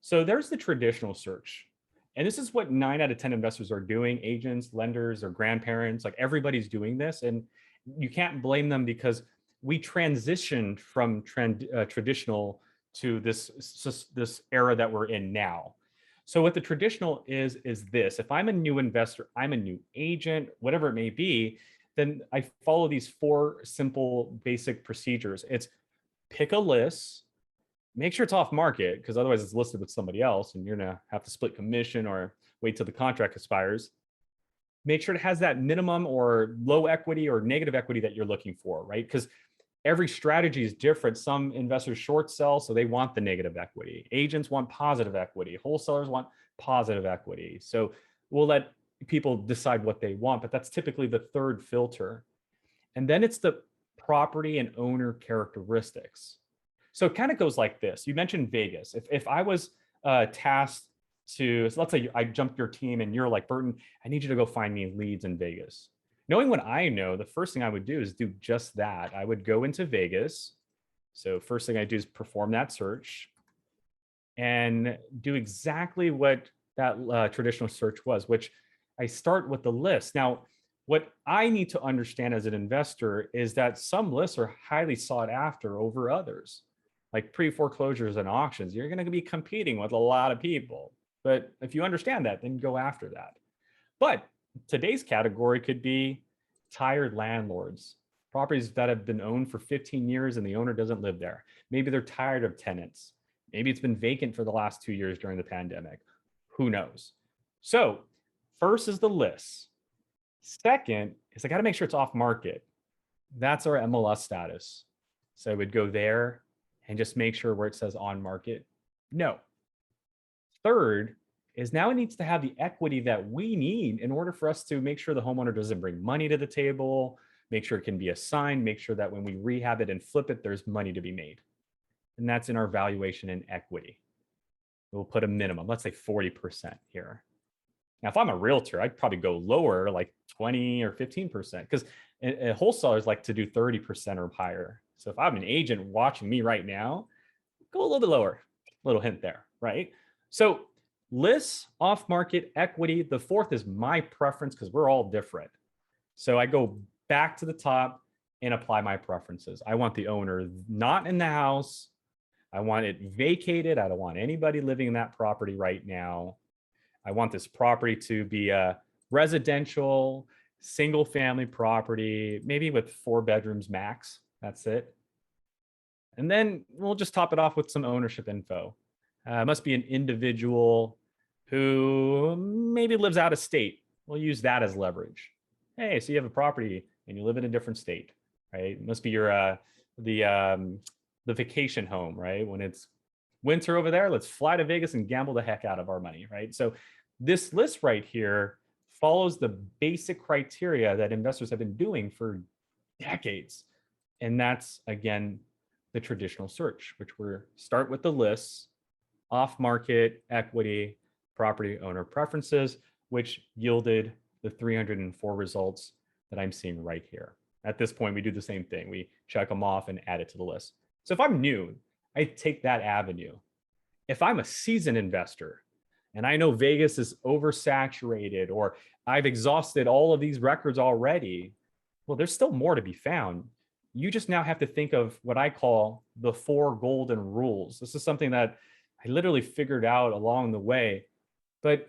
So there's the traditional search. And this is what 9 out of 10 investors are doing, agents, lenders, or grandparents, like everybody's doing this. And you can't blame them, because we transitioned from traditional to this era that we're in now. So what the traditional is this: if I'm a new investor, I'm a new agent, whatever it may be, then I follow these 4 simple basic procedures. It's pick a list, make sure it's off market, because otherwise it's listed with somebody else and you're gonna have to split commission or wait till the contract expires. Make sure it has that minimum or low equity or negative equity that you're looking for, right? Because every strategy is different. Some investors short sell, so they want the negative equity. Agents want positive equity. Wholesalers want positive equity. So we'll let people decide what they want, but that's typically the 3rd filter. And then it's the property and owner characteristics. So it kind of goes like this. You mentioned Vegas. If I was tasked to, so let's say I jumped your team and you're like, Burton, I need you to go find me leads in Vegas. Knowing what I know, the first thing I would do is do just that. I would go into Vegas. So first thing I do is perform that search and do exactly what that traditional search was, which I start with the list. Now, what I need to understand as an investor is that some lists are highly sought after over others, like pre-foreclosures and auctions. You're going to be competing with a lot of people. But if you understand that, then go after that. But today's category could be tired landlords, Properties that have been owned for 15 years and the owner doesn't live there. Maybe they're tired of tenants. Maybe it's been vacant for the last 2 years during the pandemic. Who knows? So first is the list. Second is I got to make sure it's off market. That's our MLS status. So I would go there and just make sure where it says on market, no. Third is now it needs to have the equity that we need in order for us to make sure the homeowner doesn't bring money to the table, make sure it can be assigned, make sure that when we rehab it and flip it, there's money to be made. And that's in our valuation and equity. We'll put a minimum, let's say 40% here. Now, if I'm a realtor, I'd probably go lower, like 20 or 15%, because wholesalers like to do 30% or higher. So if I'm an agent watching me right now, go a little bit lower, little hint there, right? So lists, off market, equity. The fourth is my preference because we're all different. So I go back to the top and apply my preferences. I want the owner not in the house. I want it vacated. I don't want anybody living in that property right now. I want this property to be a residential, single family property, maybe with 4 bedrooms max. That's it. And then we'll just top it off with some ownership info. It must be an individual who maybe lives out of state. We'll use that as leverage. Hey, so you have a property and you live in a different state, right? It must be your the vacation home, right? When it's winter over there, let's fly to Vegas and gamble the heck out of our money, right? So this list right here follows the basic criteria that investors have been doing for decades. And that's, again, the traditional search, which we're start with the lists, off-market, equity, property owner preferences, which yielded the 304 results that I'm seeing right here. At this point, we do the same thing. We check them off and add it to the list. So if I'm new, I take that avenue. If I'm a seasoned investor and I know Vegas is oversaturated or I've exhausted all of these records already, well, there's still more to be found. You just now have to think of what I call the 4 golden rules. This is something that I literally figured out along the way. But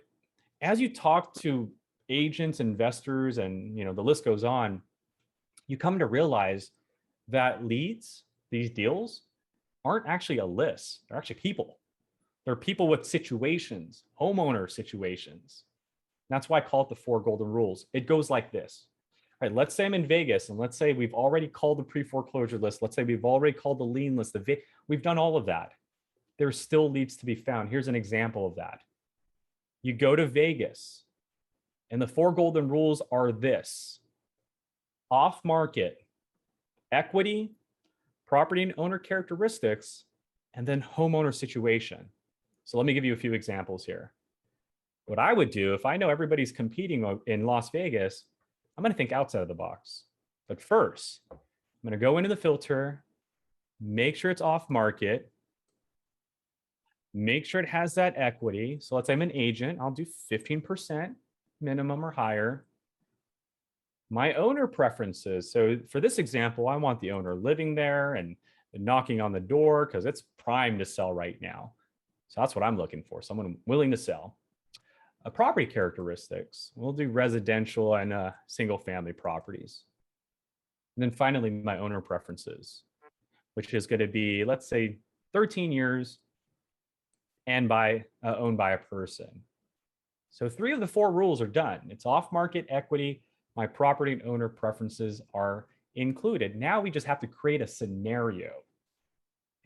as you talk to agents, investors, and the list goes on, you come to realize that leads, these deals, aren't actually a list. They're actually people. They're people with situations, homeowner situations. That's why I call it the 4 golden rules. It goes like this. All right, let's say I'm in Vegas and let's say we've already called the pre-foreclosure list. Let's say we've already called the lien list. We've done all of that. There still leads to be found. Here's an example of that. You go to Vegas and the 4 golden rules are this: off market, equity, property and owner characteristics, and then homeowner situation. So let me give you a few examples here. What I would do if I know everybody's competing in Las Vegas, I'm going to think outside of the box. But first, I'm going to go into the filter, make sure it's off market, make sure it has that equity. So let's say I'm an agent, I'll do 15% minimum or higher. My owner preferences. So for this example, I want the owner living there and knocking on the door because it's prime to sell right now. So that's what I'm looking for, someone willing to sell. Property characteristics, we'll do residential and single family properties. And then finally, my owner preferences, which is going to be, let's say, 13 years and owned by a person. So 3 of the 4 rules are done. It's off market, equity, my property and owner preferences are included. Now we just have to create a scenario.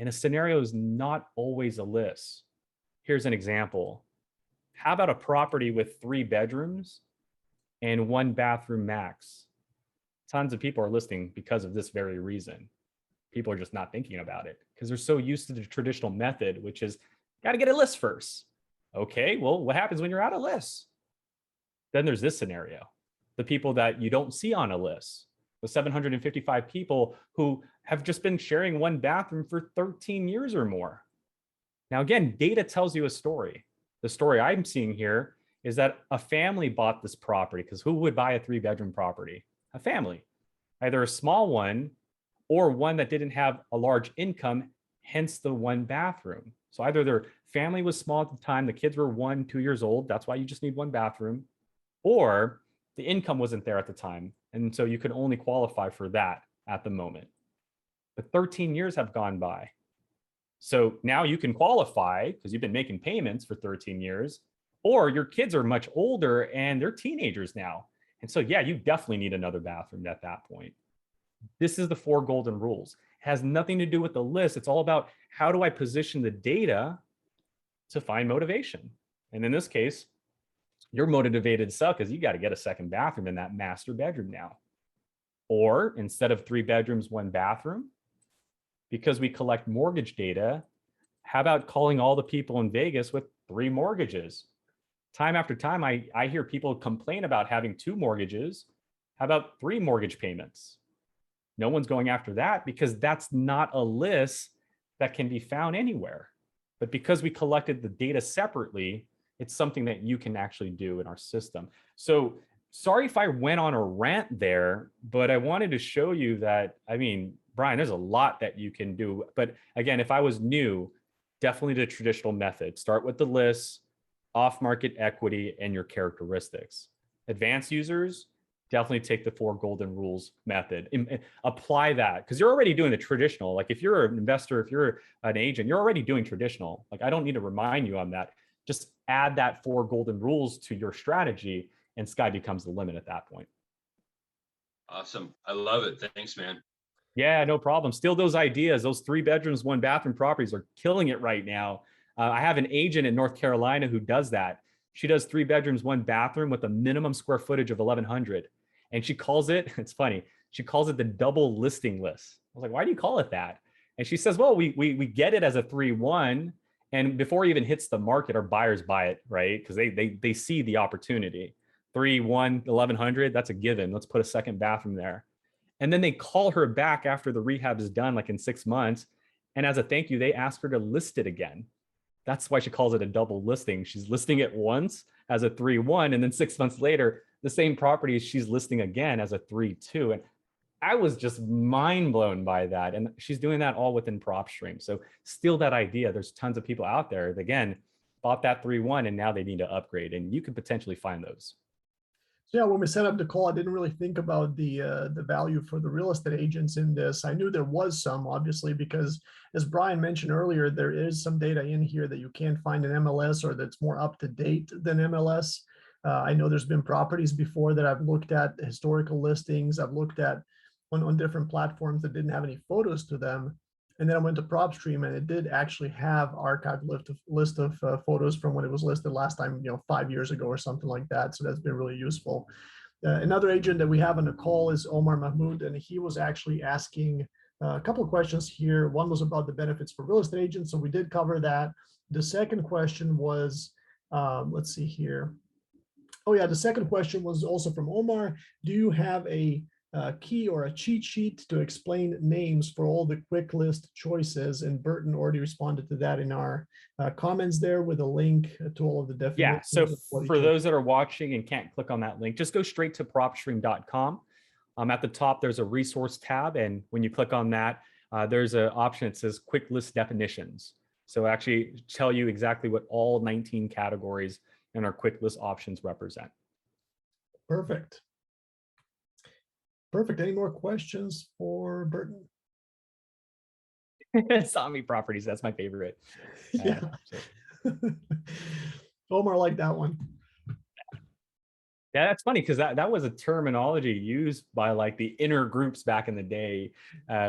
And a scenario is not always a list. Here's an example. How about a property with 3 bedrooms and 1 bathroom max? Tons of people are listing because of this very reason. People are just not thinking about it because they're so used to the traditional method, which is got to get a list first. Okay, well, what happens when you're out of lists? Then there's this scenario. The people that you don't see on a list, the 755 people who have just been sharing 1 bathroom for 13 years or more. Now, again, data tells you a story. The story I'm seeing here is that a family bought this property because who would buy a 3-bedroom property? A family, either a small one or one that didn't have a large income, hence the 1 bathroom. So either their family was small at the time, the kids were 1, 2 years old, that's why you just need 1 bathroom, or the income wasn't there at the time. And so you could only qualify for that. at the moment. But 13 years have gone by. So now you can qualify because you've been making payments for 13 years, or your kids are much older and they're teenagers now. And so, yeah, you definitely need another bathroom at that point. This is the 4 golden rules. It has nothing to do with the list. It's all about how do I position the data to find motivation. And in this case, you're motivated to sell because you got to get a second bathroom in that master bedroom now. Or instead of 3 bedrooms, 1 bathroom, because we collect mortgage data, how about calling all the people in Vegas with 3 mortgages? Time after time, I hear people complain about having 2 mortgages. How about 3 mortgage payments? No one's going after that because that's not a list that can be found anywhere. But because we collected the data separately, it's something that you can actually do in our system. So sorry if I went on a rant there, but I wanted to show you that, I mean, Brian, there's a lot that you can do. But again, if I was new, definitely the traditional method. Start with the list, off-market equity, and your characteristics. Advanced users, definitely take the 4 golden rules method and apply that because you're already doing the traditional. Like if you're an investor, if you're an agent, you're already doing traditional. Like I don't need to remind you on that. Just add that 4 golden rules to your strategy and sky becomes the limit at that point. Awesome. I love it. Thanks, man. Yeah, no problem. Steal those ideas. Those 3 bedrooms, 1 bathroom properties are killing it right now. I have an agent in North Carolina who does that. She does 3 bedrooms, 1 bathroom with a minimum square footage of 1,100. And she calls it, it's funny, she calls it the double listing list. I was like, why do you call it that? And she says, well, we get it as a 3-1. And before it even hits the market, our buyers buy it, right? Because they see the opportunity. 3-1, 1,100, that's a given. Let's put a second bathroom there. And then they call her back after the rehab is done, like in 6 months. And as a thank you, they ask her to list it again. That's why she calls it a double listing. She's listing it once as a 3-1, and then 6 months later, the same property she's listing again as a 3-2. And I was just mind blown by that. And she's doing that all within PropStream. So steal that idea. There's tons of people out there that, again, bought that 3-1 and now they need to upgrade. And you could potentially find those. So yeah, when we set up the call, I didn't really think about the value for the real estate agents in this. I knew there was some, obviously, because as Brian mentioned earlier, there is some data in here that you can't find in MLS or that's more up to date than MLS. I know there's been properties before that I've looked at, historical listings. I've looked at on different platforms that didn't have any photos to them. And then I went to PropStream and it did actually have archived list of photos from when it was listed last time, 5 years ago or something like that. So that's been really useful. Another agent that we have on the call is Omar Mahmoud, and he was actually asking a couple of questions here. One was about the benefits for real estate agents. So we did cover that. The second question was, let's see here. Oh yeah, the second question was also from Omar. Do you have a key or a cheat sheet to explain names for all the quick list choices? And Burton already responded to that in our comments there with a link to all of the definitions. Yeah, so for those that are watching and can't click on that link, just go straight to propstream.com. At the top, there's a resource tab. And when you click on that, there's an option that says quick list definitions. So actually tell you exactly what all 19 categories and our quick list options represent. Perfect. Perfect. Any more questions for Burton? Zombie properties, that's my favorite. Yeah. Omar liked that one. Yeah, that's funny because that was a terminology used by like the inner groups back in the day.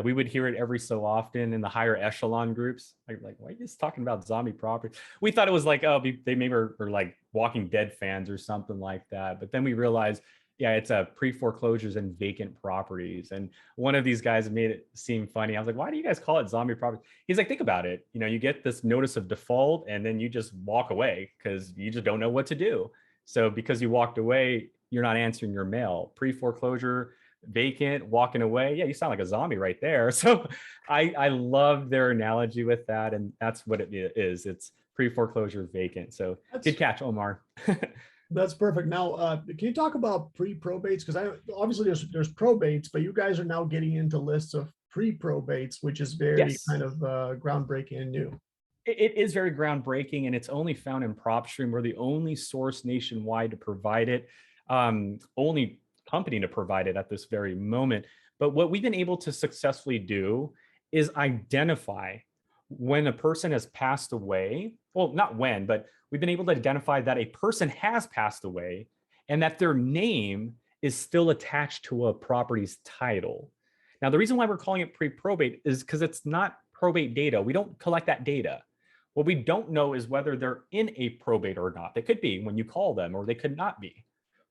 We would hear it every so often in the higher echelon groups. Like, why are you just talking about zombie property? We thought it was like, oh, they maybe were like Walking Dead fans or something like that. But then we realized, yeah, it's pre-foreclosures and vacant properties. And one of these guys made it seem funny. I was like, why do you guys call it zombie property? He's like, think about it. You get this notice of default and then you just walk away because you just don't know what to do. So because you walked away, you're not answering your mail. Pre-foreclosure, vacant, walking away. Yeah, you sound like a zombie right there. So I love their analogy with that. And that's what it is. It's pre-foreclosure vacant. So good catch, Omar. That's perfect. Now, can you talk about pre-probates? Because obviously there's probates, but you guys are now getting into lists of pre-probates, which is very kind of groundbreaking and new. It is very groundbreaking, and it's only found in PropStream. We're the only source nationwide to provide it, only company to provide it at this very moment. But what we've been able to successfully do is identify when a person has passed away. Well, not when, but we've been able to identify that a person has passed away and that their name is still attached to a property's title. Now, the reason why we're calling it pre-probate is because it's not probate data. We don't collect that data. What we don't know is whether they're in a probate or not. They could be when you call them, or they could not be.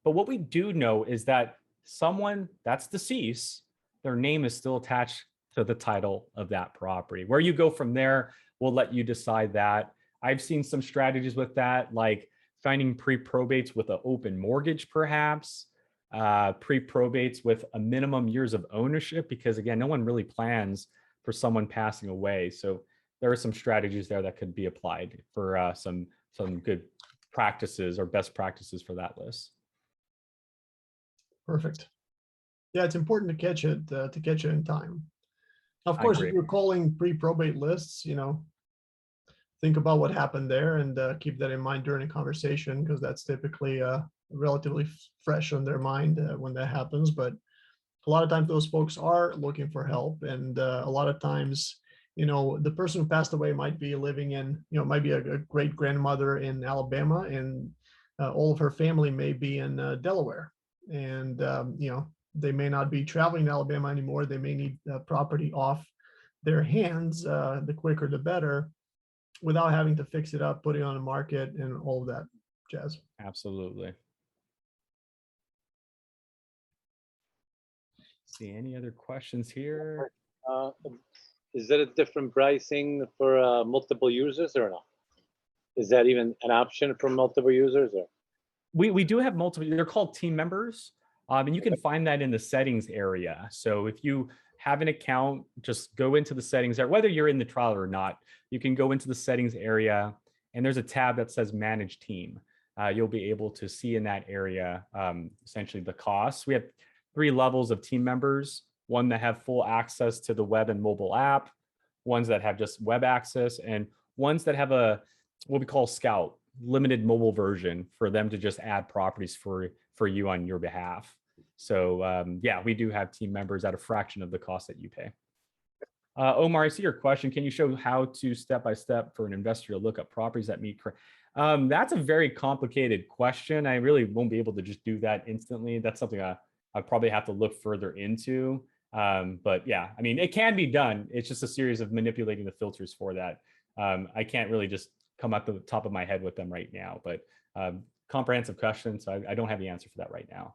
But what we do know is that someone that's deceased, their name is still attached to the title of that property. Where you go from there, we'll let you decide that. I've seen some strategies with that, like finding pre-probates with an open mortgage, perhaps, pre-probates with a minimum years of ownership, because again, no one really plans for someone passing away. So there are some strategies there that could be applied for some good practices or best practices for that list. Perfect. Yeah, it's important to catch it in time. Of I course, agree. if you're calling pre-probate lists, think about what happened there and keep that in mind during a conversation, because that's typically relatively fresh on their mind when that happens. But a lot of times those folks are looking for help, and a lot of times, the person who passed away might be living in, might be a great grandmother in Alabama, and all of her family may be in Delaware, and they may not be traveling to Alabama anymore. They may need property off their hands, the quicker the better, without having to fix it up, put it on the market, and all of that jazz. Absolutely. See any other questions here? Is there a different pricing for multiple users or not? Is that even an option for multiple users? Or We do have multiple. They're called team members, and you can find that in the settings area. So if you have an account, just go into the settings there. Whether you're in the trial or not, you can go into the settings area, and there's a tab that says Manage Team. You'll be able to see in that area essentially the costs. We have 3 levels of team members: one that have full access to the web and mobile app, ones that have just web access, and ones that have a what we call Scout, limited mobile version for them to just add properties for you on your behalf. So yeah, we do have team members at a fraction of the cost that you pay. Omar, I see your question. Can you show how to step-by-step for an investor to look up properties that meet? That's a very complicated question. I really won't be able to just do that instantly. That's something I probably have to look further into. But yeah, I mean, it can be done. It's just a series of manipulating the filters for that. I can't really just come at the top of my head with them right now, but comprehensive question. So I don't have the answer for that right now.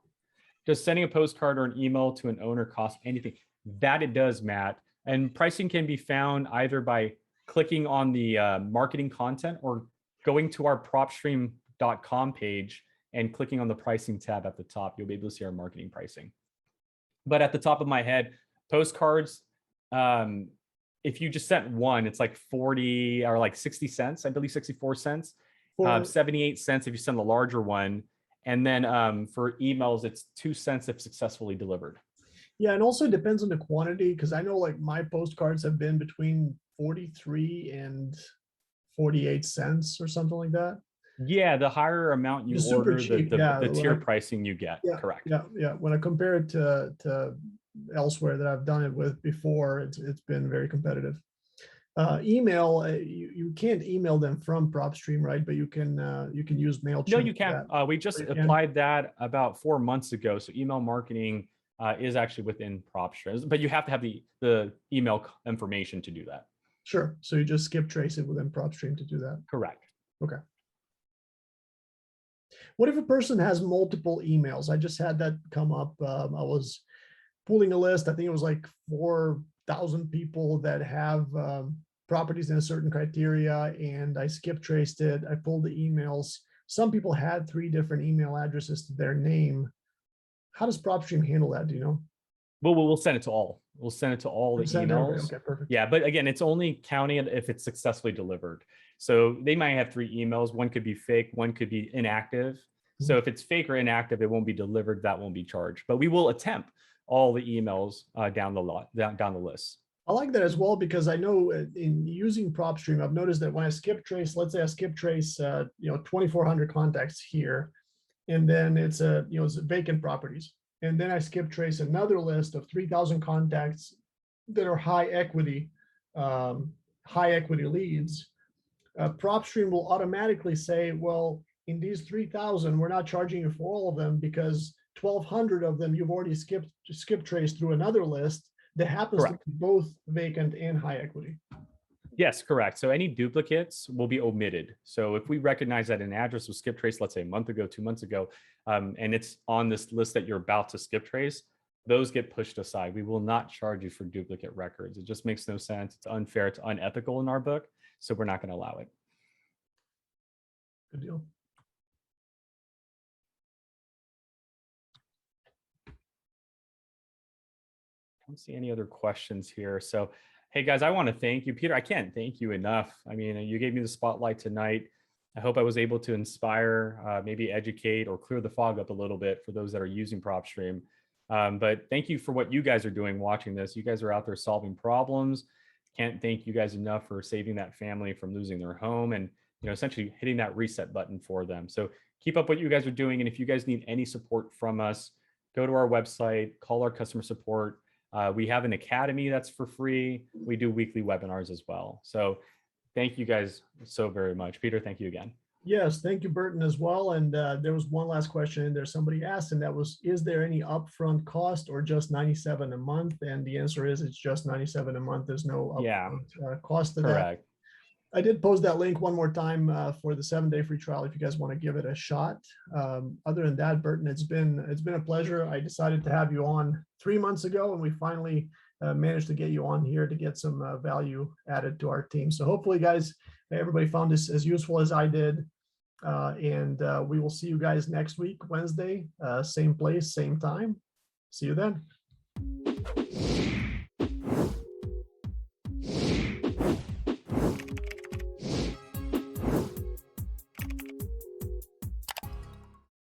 Does sending a postcard or an email to an owner cost anything? That it does, Matt. And pricing can be found either by clicking on the marketing content or going to our PropStream.com page and clicking on the pricing tab at the top. You'll be able to see our marketing pricing. But at the top of my head, postcards, if you just sent one, it's like 40 or like 60 cents, I believe 64 cents, 78 cents if you send the larger one. And then for emails, it's 2 cents if successfully delivered. Yeah, and also it depends on the quantity, because I know like my postcards have been between 43 and 48 cents or something like that. Yeah, the higher amount you order, the tier pricing you get. Yeah, correct. Yeah. When I compare it to elsewhere that I've done it with before, it's been very competitive. Email, you can't email them from PropStream, right? But you can use MailChimp. No, you can't. We just applied that about 4 months ago. So email marketing is actually within PropStream, but you have to have the email information to do that. Sure. So you just skip trace it within PropStream to do that. Correct. Okay. What if a person has multiple emails? I just had that come up. I was pulling a list. I think it was like 4,000 people that have properties in a certain criteria, and I skip traced it. I pulled the emails. Some people had 3 different email addresses to their name. How does PropStream handle that? Do you know? Well, we'll send it to all. We'll send it to all the emails. Okay, perfect. Yeah, but again, it's only counting it if it's successfully delivered. So they might have 3 emails. One could be fake. One could be inactive. So if it's fake or inactive, it won't be delivered. That won't be charged. But we will attempt all the emails down the list. I like that as well, because I know in using PropStream, I've noticed that when I skip trace, let's say I skip trace, 2,400 contacts here, and then it's it's vacant properties. and then I skip trace another list of 3,000 contacts that are high equity leads, PropStream will automatically say, well, in these 3,000, we're not charging you for all of them because 1,200 of them you've already skip trace through another list that happens to be both vacant and high equity. Yes, correct. So any duplicates will be omitted. So if we recognize that an address was skip traced, let's say a month ago, 2 months ago, and it's on this list that you're about to skip trace, those get pushed aside. We will not charge you for duplicate records. It just makes no sense. It's unfair. It's unethical in our book. So we're not going to allow it. Good deal. I don't see any other questions here. So, hey guys, I want to thank you, Peter. I can't thank you enough. I mean, you gave me the spotlight tonight. I hope I was able to inspire, maybe educate or clear the fog up a little bit for those that are using PropStream. But thank you for what you guys are doing watching this. You guys are out there solving problems. Can't thank you guys enough for saving that family from losing their home and, you know, essentially hitting that reset button for them. So keep up what you guys are doing. And if you guys need any support from us, go to our website, call our customer support. We have an academy that's for free. We do weekly webinars as well. So thank you guys so very much. Peter, thank you again. Yes, thank you, Burton, as well. And there was one last question in there. Somebody asked, and that was, is there any upfront cost or just $97 a month? And the answer is it's just $97 a month. There's no upfront cost to that. I did post that link one more time for the 7-day free trial if you guys want to give it a shot. Other than that, Burton, it's been a pleasure. I decided to have you on 3 months ago, and we finally managed to get you on here to get some value added to our team. So hopefully, guys, everybody found this as useful as I did. And we will see you guys next week, Wednesday, same place, same time. See you then.